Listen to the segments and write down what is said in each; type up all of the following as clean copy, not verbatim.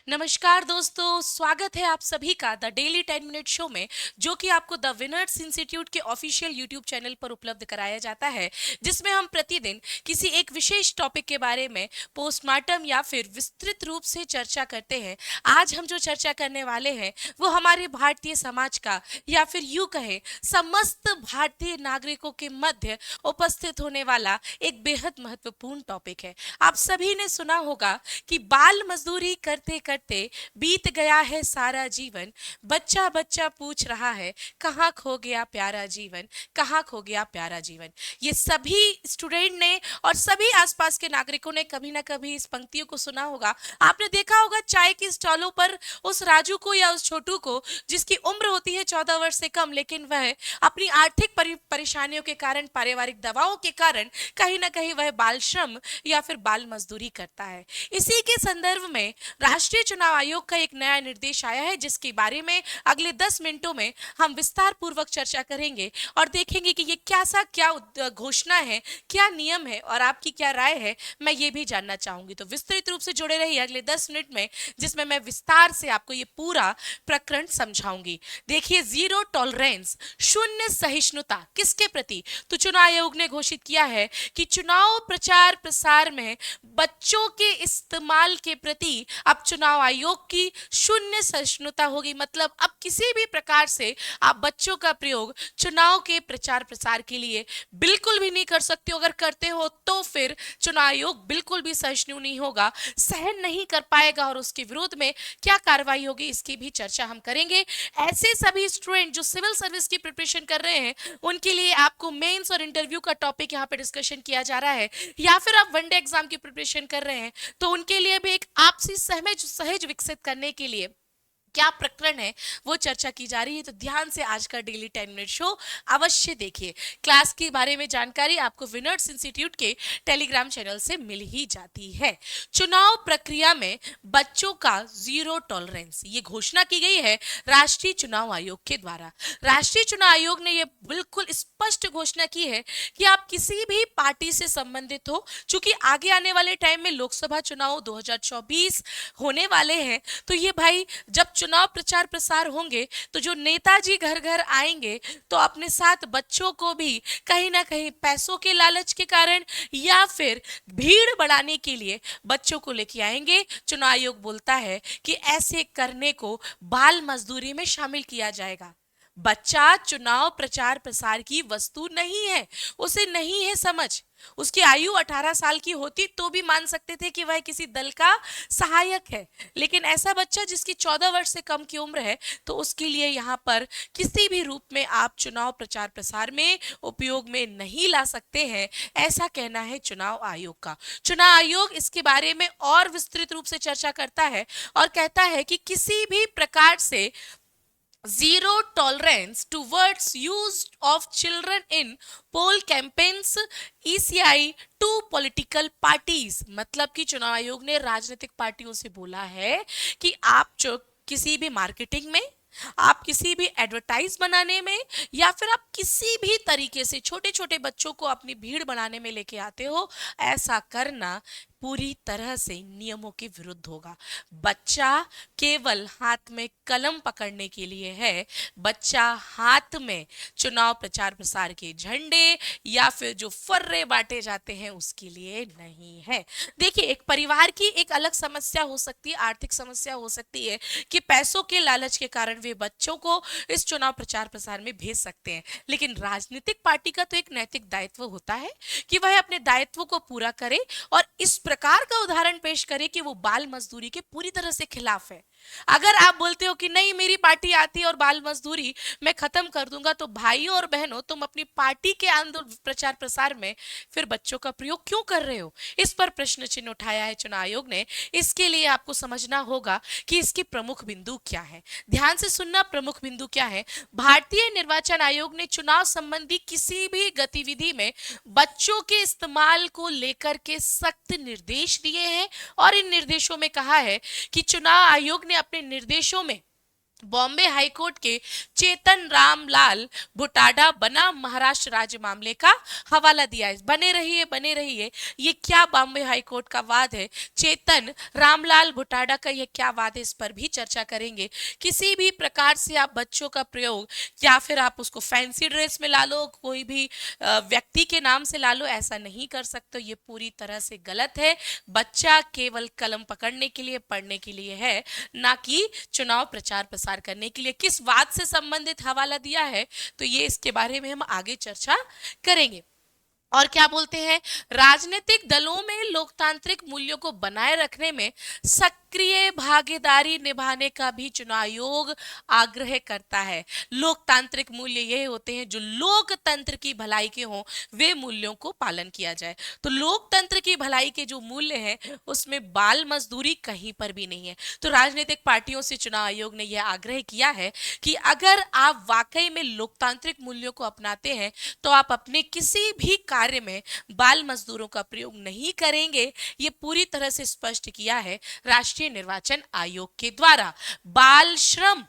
नमस्कार दोस्तों, स्वागत है आप सभी का द डेली 10 मिनट शो में, जो कि आपको द विनर्स इंस्टीट्यूट के ऑफिशियल यूट्यूब चैनल पर उपलब्ध कराया जाता है, जिसमें हम प्रतिदिन किसी एक विशेष टॉपिक के बारे में पोस्टमार्टम या फिर विस्तृत रूप से चर्चा करते हैं। आज हम जो चर्चा करने वाले हैं वो हमारे भारतीय समाज का या फिर यूं कहें समस्त भारतीय नागरिकों के मध्य उपस्थित होने वाला एक बेहद महत्वपूर्ण टॉपिक है। आप सभी ने सुना होगा कि बाल मजदूरी करते करते बीत गया है सारा जीवन, बच्चा बच्चा पूछ रहा है कहाँ खो गया प्यारा जीवन, कहाँ खो गया प्यारा जीवन। ये सभी स्टूडेंट ने और सभी आसपास के नागरिकों ने कभी ना कभी इस पंक्तियों को सुना होगा। आपने देखा होगा चाय की स्टॉलों पर उस राजू को या उस छोटू को जिसकी उम्र होती है 14 वर्ष से कम, लेकिन वह अपनी आर्थिक परेशानियों के कारण, पारिवारिक दबावों के कारण कहीं ना कहीं वह बाल श्रम या फिर बाल मजदूरी करता है। इसी के संदर्भ में राष्ट्रीय चुनाव आयोग का एक नया निर्देश आया है, जिसके बारे में अगले 10 मिनटों में हम विस्तार पूर्वक चर्चा करेंगे और देखेंगे कि ये क्या घोषणा है, क्या नियम है और आपकी क्या राय है, मैं ये भी जानना चाहूंगी। तो विस्तृत रूप से जुड़े रहिए अगले 10 मिनट में, जिसमें मैं विस्तार से आपको ये पूरा प्रकरण समझाऊंगी। देखिए, जीरो टॉलरेंस, शून्य सहिष्णुता किसके प्रति? तो चुनाव आयोग ने घोषित किया है कि चुनाव प्रचार प्रसार में बच्चों के इस्तेमाल के प्रति अब चुनाव आयोग की शून्य सहिष्णुता होगी। मतलब अब किसी भी प्रकार से आप बच्चों का प्रयोग चुनाव के प्रचार प्रसार के लिए बिल्कुल भी नहीं कर सकते हो। अगर करते हो तो फिर चुनाव आयोग बिल्कुल भी सहिष्णु नहीं होगा, सहन नहीं कर पाएगा और उसके विरोध में क्या कार्रवाई होगी इसकी भी चर्चा हम करेंगे। ऐसे सभी स्टूडेंट जो सिविल सर्विस की प्रिपरेशन कर रहे हैं, उनके लिए आपको मेंस और इंटरव्यू का टॉपिक यहाँ पे डिस्कशन किया जा रहा है, या फिर आप वनडे एग्जाम की प्रिपरेशन कर रहे हैं तो उनके लिए भी एक आपसी सहज सहज विकसित करने के लिए क्या प्रकरण है वो चर्चा की जा रही है। तो ध्यान से आज का डेली 10 मिनट शो अवश्य देखिए। क्लास के बारे में जानकारी आपको विनर्स इंस्टीट्यूट के टेलीग्राम चैनल से मिल ही जाती है। चुनाव प्रक्रिया में बच्चों का जीरो टॉलरेंस, ये घोषणा की गई है राष्ट्रीय चुनाव आयोग के द्वारा। राष्ट्रीय चुनाव आयोग ने ये बिल्कुल स्पष्ट घोषणा की है कि आप किसी भी पार्टी से संबंधित हो, चूंकि आगे आने वाले टाइम में लोकसभा चुनाव 2024 होने वाले हैं, तो ये भाई जब चुनाव प्रचार प्रसार होंगे तो जो नेताजी घर घर आएंगे तो अपने साथ बच्चों को भी कहीं ना कहीं पैसों के लालच के कारण या फिर भीड़ बढ़ाने के लिए बच्चों को लेके आएंगे। चुनाव आयोग बोलता है कि ऐसे करने को बाल मजदूरी में शामिल किया जाएगा। बच्चा चुनाव प्रचार प्रसार की वस्तु नहीं है, उसे नहीं है समझ। उसकी आयु 18 साल की होती तो भी मान सकते थे कि वह किसी दल का सहायक है, लेकिन ऐसा बच्चा जिसकी 14 वर्ष से कम की उम्र है तो उसके लिए यहाँ पर किसी भी रूप में आप चुनाव प्रचार प्रसार में उपयोग में नहीं ला सकते हैं, ऐसा कहना है चुनाव आयोग का। चुनाव आयोग इसके बारे में और विस्तृत रूप से चर्चा करता है और कहता है कि किसी भी प्रकार से zero tolerance towards use of children in poll campaigns ECI to political parties। मतलब कि चुनाव आयोग ने राजनीतिक पार्टियों से बोला है कि आप जो किसी भी मार्केटिंग में, आप किसी भी एडवर्टाइज बनाने में या फिर आप किसी भी तरीके से छोटे छोटे बच्चों को अपनी भीड़ बनाने में लेके आते हो, ऐसा करना पूरी तरह से नियमों के विरुद्ध होगा। बच्चा केवल हाथ में कलम पकड़ने के लिए है, बच्चा हाथ में चुनाव प्रचार प्रसार के झंडे या फिर जो फर्रे बांटे जाते हैं उसके लिए नहीं है। देखिए, एक परिवार की एक अलग समस्या हो सकती है, आर्थिक समस्या हो सकती है कि पैसों के लालच के कारण वे बच्चों को इस चुनाव प्रचार प्रसार में भेज सकते हैं, लेकिन राजनीतिक पार्टी का तो एक नैतिक दायित्व होता है कि वह अपने दायित्व को पूरा करे और इस प्रकार का उदाहरण पेश करे कि वो बाल मजदूरी के पूरी तरह से खिलाफ है। अगर आप बोलते हो कि नहीं मेरी पार्टी आती है और बाल मजदूरी मैं खत्म कर दूंगा, तो भाइयों और बहनों, तुम अपनी पार्टी के आंदोलन प्रचार प्रसार में फिर बच्चों का प्रयोग क्यों कर रहे हो? इस पर प्रश्न चिन्ह उठाया है चुनाव आयोग ने। इसके लिए आपको समझना होगा कि इसके प्रमुख बिंदु क्या है। ध्यान से सुनना, प्रमुख बिंदु क्या है। भारतीय निर्वाचन आयोग ने चुनाव संबंधी किसी भी गतिविधि में बच्चों के इस्तेमाल को लेकर के सख्त निर्देश दिए हैं और इन निर्देशों में कहा है कि चुनाव आयोग ने अपने निर्देशों में बॉम्बे हाईकोर्ट के चेतन रामलाल भुटाडा बना महाराष्ट्र राज्य मामले का हवाला दिया है। बने रहिए। ये क्या बॉम्बे हाईकोर्ट का वाद है, चेतन रामलाल भुटाडा का ये क्या वाद है, इस पर भी चर्चा करेंगे। किसी भी प्रकार से आप बच्चों का प्रयोग, या फिर आप उसको फैंसी ड्रेस में ला लो, कोई भी व्यक्ति के नाम से ला लो, ऐसा नहीं कर सकते। ये पूरी तरह से गलत है। बच्चा केवल कलम पकड़ने के लिए, पढ़ने के लिए है, ना कि चुनाव प्रचार प्रसार करने के लिए। किस बात से संबंधित हवाला दिया है, तो ये इसके बारे में हम आगे चर्चा करेंगे। और क्या बोलते हैं, राजनीतिक दलों में लोकतांत्रिक मूल्यों को बनाए रखने में सक्रिय भागीदारी निभाने का भी चुनाव आयोग आग्रह करता है। लोकतांत्रिक मूल्य ये होते हैं जो लोकतंत्र की भलाई के हों, वे मूल्यों को पालन किया जाए। तो लोकतंत्र की भलाई के जो मूल्य हैं उसमें बाल मजदूरी कहीं पर भी नहीं है। तो राजनीतिक पार्टियों से चुनाव आयोग ने यह आग्रह किया है कि अगर आप वाकई में लोकतांत्रिक मूल्यों को अपनाते हैं तो आप अपने किसी भी कार्य में बाल मजदूरों का प्रयोग नहीं करेंगे। ये पूरी तरह से स्पष्ट किया है राष्ट्रीय निर्वाचन आयोग के द्वारा। बाल श्रम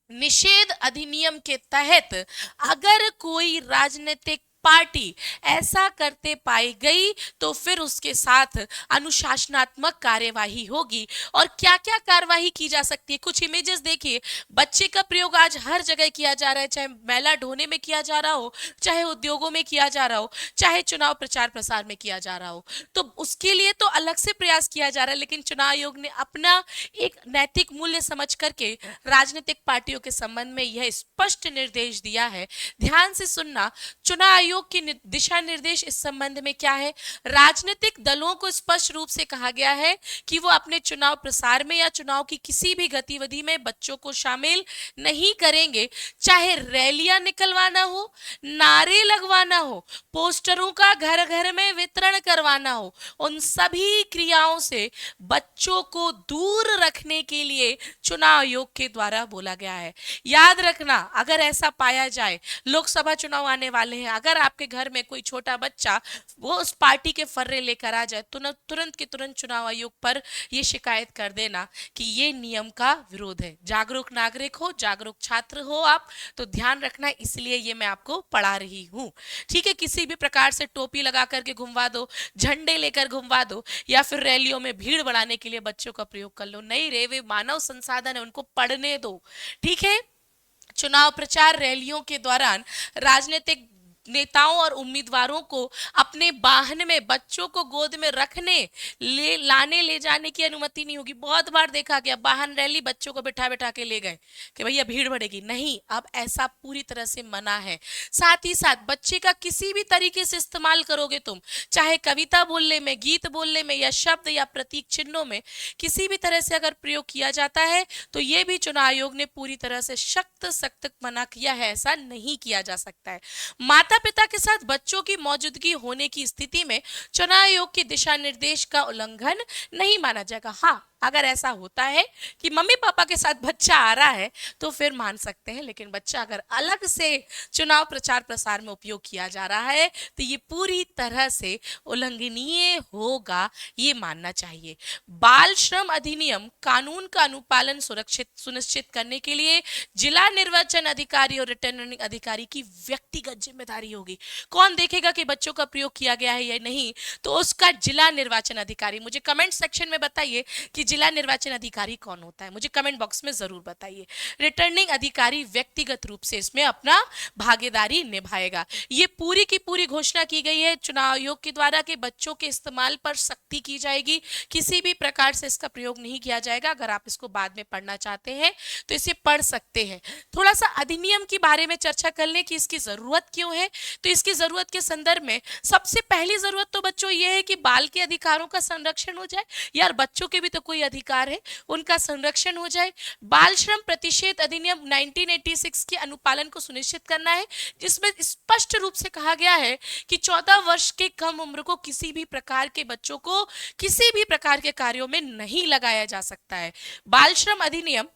निषेध अधिनियम के तहत अगर कोई राजनीतिक पार्टी ऐसा करते पाई गई तो फिर उसके साथ अनुशासनात्मक कार्यवाही होगी। और क्या क्या कार्यवाही की जा सकती है, कुछ इमेजेस देखिए। बच्चे का प्रयोग आज हर जगह किया जा रहा है, चाहे मैला ढोने में किया जा रहा हो, चाहे उद्योगों में किया जा रहा हो, चाहे चुनाव प्रचार प्रसार में किया जा रहा हो। तो उसके लिए तो अलग से प्रयास किया जा रहा है, लेकिन चुनाव आयोग ने अपना एक नैतिक मूल्य समझ करके राजनीतिक पार्टियों के संबंध में यह स्पष्ट निर्देश दिया है। ध्यान से सुनना, चुनाव आयोग की दिशा निर्देश इस संबंध में क्या है। राजनीतिक दलों को स्पष्ट रूप से कहा गया है कि वो अपने चुनाव प्रसार में या चुनाव की किसी भी गतिविधि में बच्चों को शामिल नहीं करेंगे। चाहे रैलियां निकलवाना हो, नारे लगवाना हो, पोस्टरों का घर घर में वितरण करवाना हो, उन सभी क्रियाओं से बच्चों को दूर रखने के लिए चुनाव आयोग के द्वारा बोला गया है। याद रखना, अगर ऐसा पाया जाए, लोकसभा चुनाव आने वाले हैं, अगर आपके घर में कोई छोटा बच्चा वो उस पार्टी के फर्रे लेकर आ जाए तो न तुरंत के तुरंत चुनाव आयोग पर ये शिकायत कर देना कि ये नियम का विरोध है। जागरूक नागरिक हो, जागरूक छात्र हो आप, तो ध्यान रखना, इसलिए ये मैं आपको पढ़ा रही हूँ। ठीक है, किसी भी प्रकार से टोपी लगा करके घुमवा दो, झंडे लेकर घुमवा दो, या फिर रैलियों में भीड़ बढ़ाने के लिए बच्चों का प्रयोग कर लो, नहीं रे, वे मानव संसाधन है, उनको पढ़ने दो। ठीक है, चुनाव प्रचार रैलियों के दौरान राजनीतिक नेताओं और उम्मीदवारों को अपने वाहन में बच्चों को गोद में रखने, ले जाने की अनुमति नहीं होगी। बहुत बार देखा गया, वाहन रैली बच्चों को बिठा बिठा के ले गए कि भैया भीड़ बढ़ेगी, नहीं, अब ऐसा पूरी तरह से मना है। साथ ही साथ बच्चे का किसी भी तरीके से इस्तेमाल करोगे तुम, चाहे कविता बोलने में, गीत बोलने में, या शब्द या प्रतीक चिन्हों में किसी भी तरह से अगर प्रयोग किया जाता है तो ये भी चुनाव आयोग ने पूरी तरह से सख्त मना किया है, ऐसा नहीं किया जा सकता है। माता पिता के साथ बच्चों की मौजूदगी होने की स्थिति में चुनाव आयोग के दिशा निर्देश का उल्लंघन नहीं माना जाएगा। हाँ, अगर ऐसा होता है कि मम्मी पापा के साथ बच्चा आ रहा है तो फिर मान सकते हैं, लेकिन बच्चा अगर अलग से चुनाव प्रचार प्रसार में उपयोग किया जा रहा है तो ये पूरी तरह से उल्लंघनीय होगा, ये मानना चाहिए। बाल श्रम अधिनियम कानून का अनुपालन सुनिश्चित करने के लिए जिला निर्वाचन अधिकारी और रिटर्निंग अधिकारी की व्यक्तिगत जिम्मेदारी होगी। कौन देखेगा कि बच्चों का प्रयोग किया गया है या नहीं, तो उसका जिला निर्वाचन अधिकारी। मुझे कमेंट सेक्शन में बताइए कि जिला निर्वाचन अधिकारी कौन होता है, मुझे कमेंट बॉक्स में जरूर बताइए। रिटर्निंग अधिकारी व्यक्तिगत रूप से इसमें अपना भागीदारी निभाएगा। ये पूरी की पूरी घोषणा की गई है चुनाव आयोग के द्वारा कि बच्चों के इस्तेमाल पर सख्ती की जाएगी, किसी भी प्रकार से इसका प्रयोग नहीं किया जाएगा। अगर आप इसको बाद में पढ़ना चाहते हैं तो इसे पढ़ सकते हैं। थोड़ा सा अधिनियम के बारे में चर्चा कर लें कि इसकी जरूरत क्यों है। तो इसकी जरूरत के संदर्भ में सबसे पहली जरूरत तो बच्चों ये है कि बाल के अधिकारों का संरक्षण हो जाए। यार, बच्चों के भी तो कोई अधिकार है, उनका संरक्षण हो जाए। बाल श्रम प्रतिषेध अधिनियम 1986 के अनुपालन को सुनिश्चित करना है, जिसमें स्पष्ट रूप से कहा गया है कि 14 वर्ष के कम उम्र को किसी भी प्रकार के बच्चों को किसी भी प्रकार के कार्यों में नहीं लगाया जा सकता है। बाल श्रम अधिनियम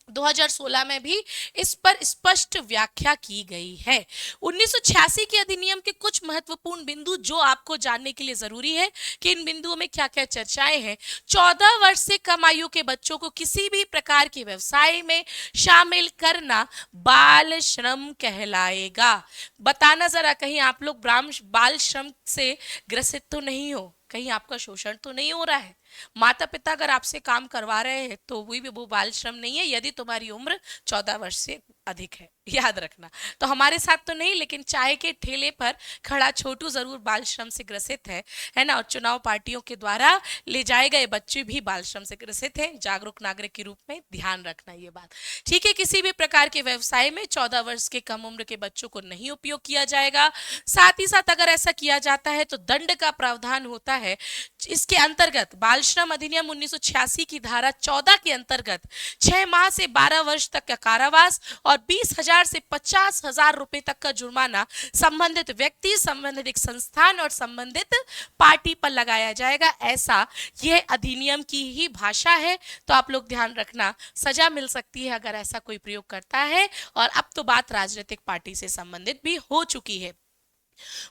2016 में भी इस पर स्पष्ट व्याख्या की गई है। 1986 के अधिनियम के कुछ महत्वपूर्ण बिंदु जो आपको जानने के लिए जरूरी है कि इन बिंदुओं में क्या क्या चर्चाएं हैं। 14 वर्ष से कम आयु के बच्चों को किसी भी प्रकार के व्यवसाय में शामिल करना बाल श्रम कहलाएगा। बताना जरा, कहीं आप लोग बाल श्रम से ग्रसित तो नहीं हो, कहीं आपका शोषण तो नहीं हो रहा है। माता पिता अगर आपसे काम करवा रहे हैं तो वो बाल श्रम नहीं है, यदि तुम्हारी उम्र 14 वर्ष से अधिक है, याद रखना। तो हमारे साथ तो नहीं, लेकिन चाय के ठेले पर खड़ा छोटू जरूर बाल श्रम से ग्रसित है ना। और चुनाव पार्टियों के द्वारा ले जाए गए बच्चे भी बाल श्रम से ग्रसित हैं। जागरूक नागरिक के रूप में ध्यान रखना ये बात, ठीक है। किसी भी प्रकार के व्यवसाय में 14 वर्ष के कम उम्र के बच्चों को नहीं उपयोग किया जाएगा। साथ ही साथ अगर ऐसा किया जाता है तो दंड का प्रावधान होता है। इसके अंतर्गत बाल श्रम अधिनियम 1986 की धारा 14 के अंतर्गत 6 माह से 12 वर्ष तक का कारावास और 20,000 से 50,000 रुपए तक का जुर्माना संबंधित व्यक्ति, संबंधित एक संस्थान और संबंधित पार्टी पर लगाया जाएगा। ऐसा यह अधिनियम की ही भाषा है, तो आप लोग ध्यान रखना, सजा मिल सकती है अगर ऐसा कोई प्रयोग करता है। और अब तो बात राजनीतिक पार्टी से संबंधित भी हो चुकी है।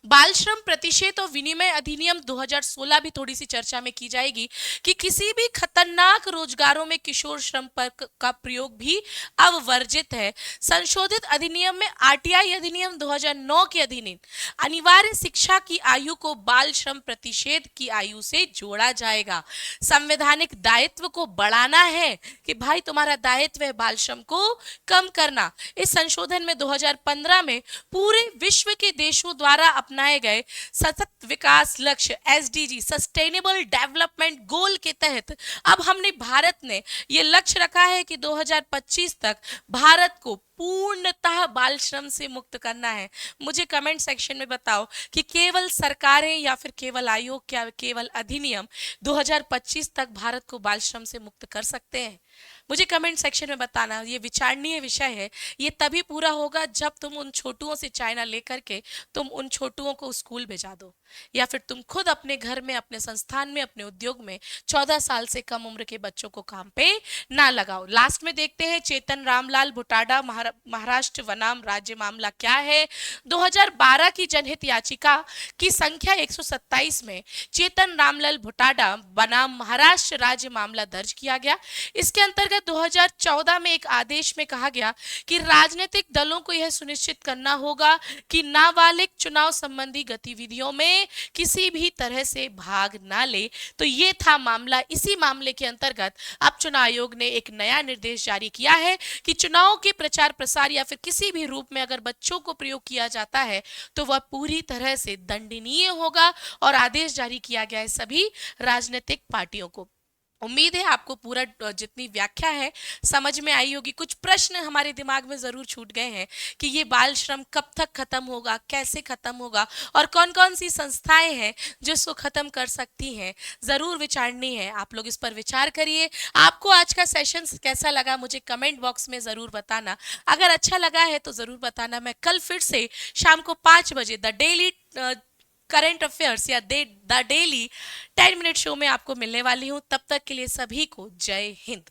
बाल श्रम प्रतिषेध और विनिमय अधिनियम 2016 भी थोड़ी सी चर्चा में की जाएगी कि किसी भी खतरनाक रोजगारों में किशोर श्रम पर का प्रयोग भी अब वर्जित है। संशोधित अधिनियम में आरटीआई अधिनियम 2009 के अधीन अनिवार्य शिक्षा की आयु को बाल श्रम प्रतिषेध की आयु से जोड़ा जाएगा। संवैधानिक दायित्व को बढ़ाना है कि भाई तुम्हारा दायित्व है बाल श्रम को कम करना। इस संशोधन में 2015 में पूरे विश्व के देशों द्वारा अपनाए गए सतत विकास लक्ष्य एसडीजी सस्टेनेबल डेवलपमेंट गोल के तहत अब हमने भारत ने यह लक्ष्य रखा है कि 2025 तक भारत को पूर्णतः बाल श्रम से मुक्त करना है। मुझे कमेंट सेक्शन में बताओ कि केवल सरकारें या फिर केवल आयोग, क्या केवल अधिनियम 2025 तक भारत को बाल श्रम से मुक्त कर सकते हैं? मुझे कमेंट सेक्शन में बताना। ये विचारणीय विषय है। ये तभी पूरा होगा जब तुम उन छोटुओं से चाइना लेकर के तुम उन छोटुओं को स्कूल भेजा दो, या फिर तुम खुद अपने घर में, अपने संस्थान में, अपने उद्योग में 14 साल से कम उम्र के बच्चों को काम पे ना लगाओ। लास्ट में देखते हैं चेतन रामलाल भुटाडा महाराष्ट्र बनाम राज्य मामला क्या है। 2012 की जनहित याचिका की संख्या 127 में चेतन रामलाल भुटाडा बनाम महाराष्ट्र राज्य मामला दर्ज किया गया। इसके अंतर्गत 2014 में एक आदेश में कहा गया कि राजनीतिक दलों को यह सुनिश्चित करना होगा कि नाबालिग चुनाव संबंधी गतिविधियों में किसी भी तरह से भाग ना ले। तो ये था मामला। इसी मामले के अंतर्गत अब चुनाव आयोग ने एक नया निर्देश जारी किया है कि चुनाव के प्रचार प्रसार या फिर किसी भी रूप में अगर बच्चों को प्रयोग किया जाता है तो वह पूरी तरह से दंडनीय होगा। और आदेश जारी किया गया है सभी राजनीतिक पार्टियों को। उम्मीद है आपको पूरा जितनी व्याख्या है समझ में आई होगी। कुछ प्रश्न हमारे दिमाग में जरूर छूट गए हैं कि ये बाल श्रम कब तक खत्म होगा, कैसे खत्म होगा और कौन कौन सी संस्थाएं हैं जो इसको खत्म कर सकती हैं, जरूर विचारनी है। आप लोग इस पर विचार करिए। आपको आज का सेशन कैसा लगा मुझे कमेंट बॉक्स में जरूर बताना। अगर अच्छा लगा है तो जरूर बताना। मैं कल फिर से शाम को 5 बजे द डेली करंट अफेयर्स या द डेली 10 मिनट शो में आपको मिलने वाली हूं। तब तक के लिए सभी को जय हिंद।